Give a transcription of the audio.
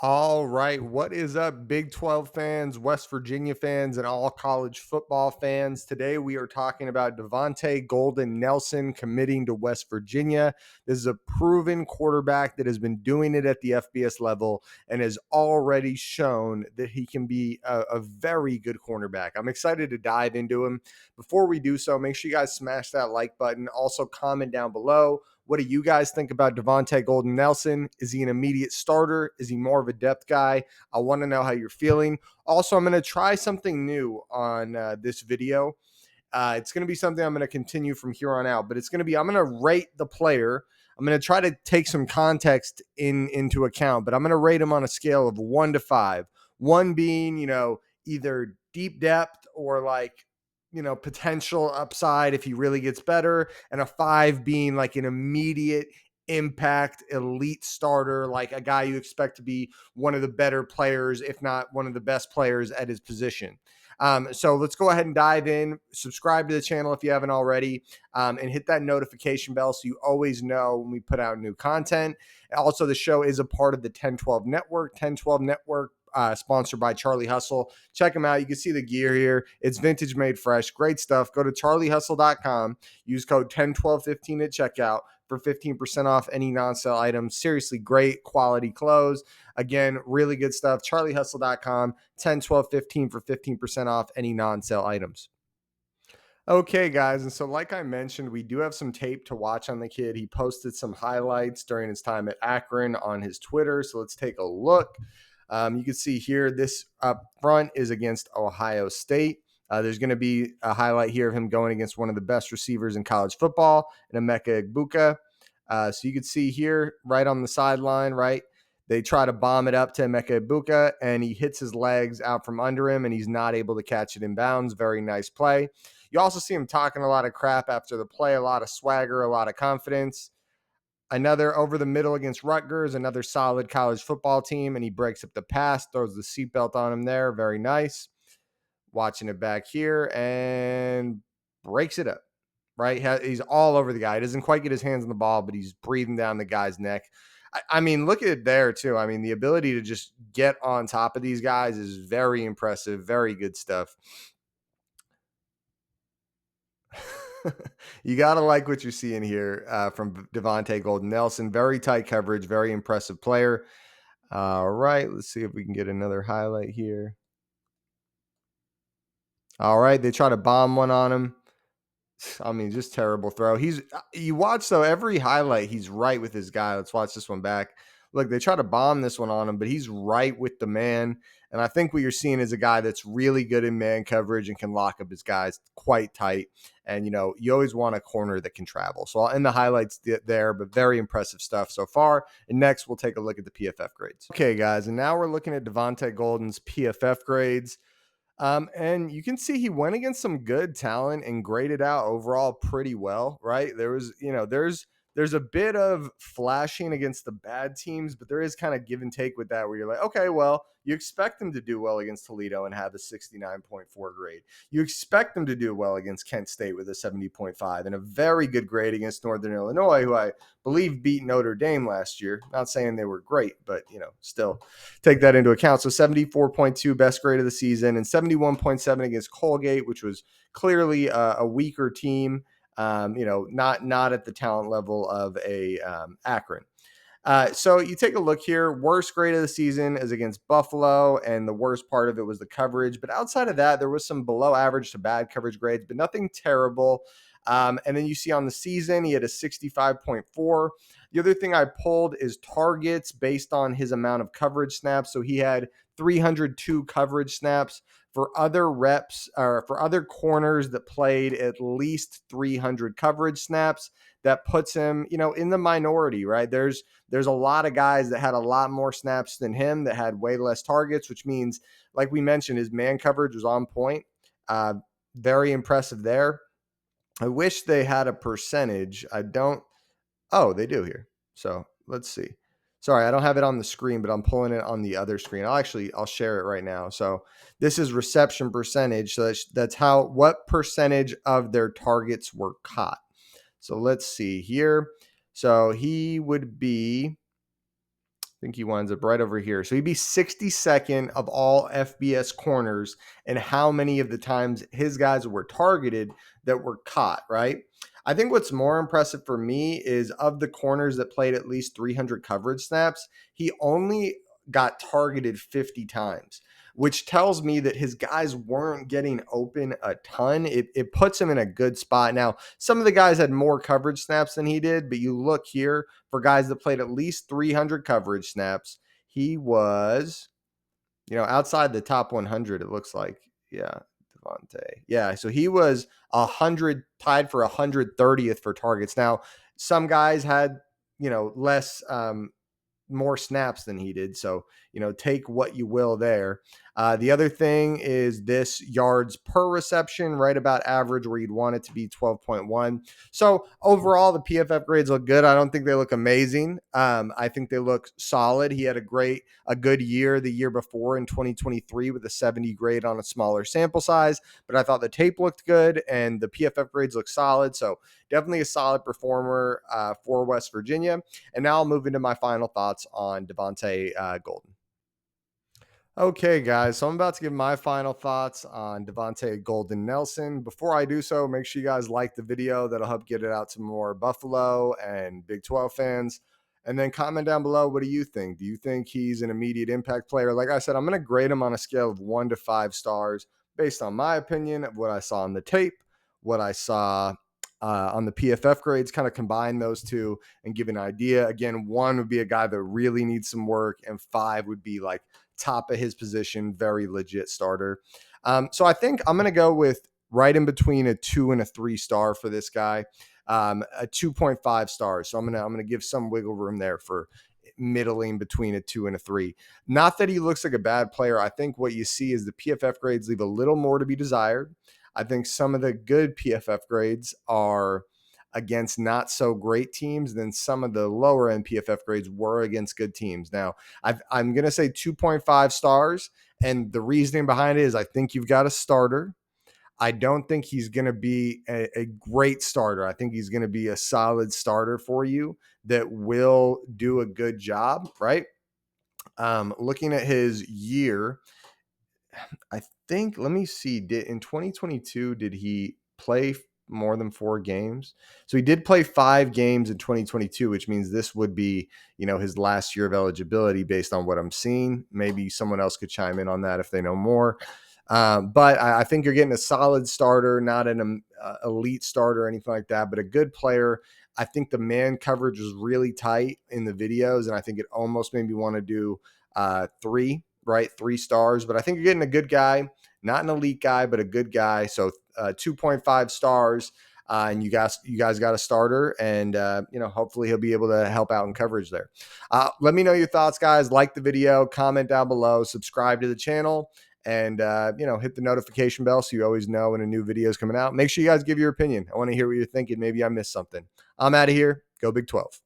All right. What is up, Big 12 fans, West Virginia fans, and all college football fans? Today we are talking about Devonte Golden-Nelson committing to West Virginia. This is a proven quarterback that has been doing it at the FBS level and has already shown that he can be a very good cornerback. I'm excited to dive into him. Before we do so, make sure you guys smash that like button. Also, comment down below. What do you guys think about Devonte Golden-Nelson? Is he an immediate starter? Is he more of a depth guy? I want to know how you're feeling. Also, I'm going to try something new on this video. It's going to be something I'm going to continue from here on out, but I'm going to rate the player. I'm going to try to take some context into account, but I'm going to rate him on a scale of 1 to 5. 1 being, either deep depth or like, potential upside if he really gets better, and a 5 being like an immediate impact elite starter, like a guy you expect to be one of the better players, if not one of the best players at his position. So let's go ahead and dive in. Subscribe to the channel if you haven't already, and hit that notification bell so you always know when we put out new content. Also, the show is a part of the 1012 Network. 1012 Network, sponsored by Charlie Hustle. Check them out. You can see the gear here. It's vintage made fresh. Great stuff. Go to charliehustle.com. Use code 101215 at checkout for 15% off any non-sale items. Seriously, great quality clothes. Again, really good stuff. charliehustle.com, 101215 for 15% off any non-sale items. Okay, guys. And so, like I mentioned, we do have some tape to watch on the kid. He posted some highlights during his time at Akron on his Twitter. So let's take a look. You can see here, this up front is against Ohio State. There's going to be a highlight here of him going against one of the best receivers in college football, Emeka Egbuka. So you can see here, right on the sideline, right? They try to bomb it up to Emeka Egbuka, and he hits his legs out from under him, and he's not able to catch it in bounds. Very nice play. You also see him talking a lot of crap after the play, a lot of swagger, a lot of confidence. Another over the middle against Rutgers, another solid college football team, and he breaks up the pass, throws the seatbelt on him there. Very nice. Watching it back here and breaks it up, right? He's all over the guy. He doesn't quite get his hands on the ball, but he's breathing down the guy's neck. I mean, look at it there, too. I mean, the ability to just get on top of these guys is very impressive. Very good stuff. You got to like what you're seeing here from Devonte Golden-Nelson. Very tight coverage, very impressive player. All right, let's see if we can get another highlight here. All right, they try to bomb one on him. I mean, just terrible throw. You watch though, every highlight, he's right with his guy. Let's watch this one back. Look, they try to bomb this one on him, but he's right with the man. And I think what you're seeing is a guy that's really good in man coverage and can lock up his guys quite tight. And, you always want a corner that can travel. So I'll end the highlights there, but very impressive stuff so far. And next, we'll take a look at the PFF grades. Okay, guys, and now we're looking at Devonte Golden's PFF grades. And you can see he went against some good talent and graded out overall pretty well, right? There's a bit of flashing against the bad teams, but there is kind of give and take with that where you're like, okay, well, you expect them to do well against Toledo and have a 69.4 grade. You expect them to do well against Kent State with a 70.5 and a very good grade against Northern Illinois, who I believe beat Notre Dame last year. Not saying they were great, but, still take that into account. So 74.2 best grade of the season and 71.7 against Colgate, which was clearly a weaker team. Not at the talent level of a Akron. So you take a look here. Worst grade of the season is against Buffalo, and the worst part of it was the coverage. But outside of that, there was some below average to bad coverage grades, but nothing terrible. And then you see on the season, he had a 65.4. The other thing I pulled is targets based on his amount of coverage snaps. So he had 302 coverage snaps. For other reps or for other corners that played at least 300 coverage snaps, that puts him, in the minority, right? There's a lot of guys that had a lot more snaps than him that had way less targets, which means, like we mentioned, his man coverage was on point. Very impressive there. I wish they had a percentage. I don't. Oh, they do here. So let's see. Sorry, I don't have it on the screen, but I'm pulling it on the other screen. I'll share it right now. So this is reception percentage. So that's what percentage of their targets were caught. So let's see here. So he would be think he winds up right over here. So he'd be 62nd of all FBS corners and how many of the times his guys were targeted that were caught, right? I think what's more impressive for me is of the corners that played at least 300 coverage snaps, he only got targeted 50 times, which tells me that his guys weren't getting open a ton. It puts him in a good spot. Now, some of the guys had more coverage snaps than he did, but you look here for guys that played at least 300 coverage snaps, he was, outside the top 100, it looks like. Yeah, Devonte. Yeah, so he was 100, tied for 130th for targets. Now, some guys had, less more snaps than he did. So, take what you will there. The other thing is this yards per reception, right about average where you'd want it to be 12.1. So overall, the PFF grades look good. I don't think they look amazing. I think they look solid. He had a good year the year before in 2023 with a 70 grade on a smaller sample size, but I thought the tape looked good and the PFF grades look solid. So definitely a solid performer for West Virginia. And now I'll move into my final thoughts on Devonte Golden. Okay, guys, so I'm about to give my final thoughts on Devonte Golden-Nelson. Before I do so, make sure you guys like the video. That'll help get it out to more Buffalo and Big 12 fans. And then comment down below, what do you think? Do you think he's an immediate impact player? Like I said, I'm going to grade him on a scale of 1 to 5 stars based on my opinion of what I saw on the tape, what I saw on the PFF grades, kind of combine those two and give an idea. Again, 1 would be a guy that really needs some work, and 5 would be like top of his position, very legit starter. So I think I'm going to go with right in between a 2 and a 3 star for this guy, a 2.5 stars. So I'm gonna give some wiggle room there for middling between a 2 and a 3. Not that he looks like a bad player. I think what you see is the PFF grades leave a little more to be desired. I think some of the good PFF grades are against not so great teams than some of the lower end PFF grades were against good teams. Now, I'm going to say 2.5 stars. And the reasoning behind it is I think you've got a starter. I don't think he's going to be a great starter. I think he's going to be a solid starter for you that will do a good job, right? Looking at his year, I think, let me see, in 2022, did he play more than 4 games? So he did play 5 games in 2022, which means this would be, his last year of eligibility based on what I'm seeing. Maybe someone else could chime in on that if they know more. But I think you're getting a solid starter, not an elite starter or anything like that, but a good player. I think the man coverage was really tight in the videos, and I think it almost made me want to do 3, right? 3 stars. But I think you're getting a good guy, not an elite guy, but a good guy. So 2.5 stars. And you guys got a starter, and hopefully he'll be able to help out in coverage there. Let me know your thoughts, guys. Like the video, comment down below, subscribe to the channel, and hit the notification bell so you always know when a new video is coming out. Make sure you guys give your opinion. I want to hear what you're thinking. Maybe I missed something. I'm out of here. Go Big 12.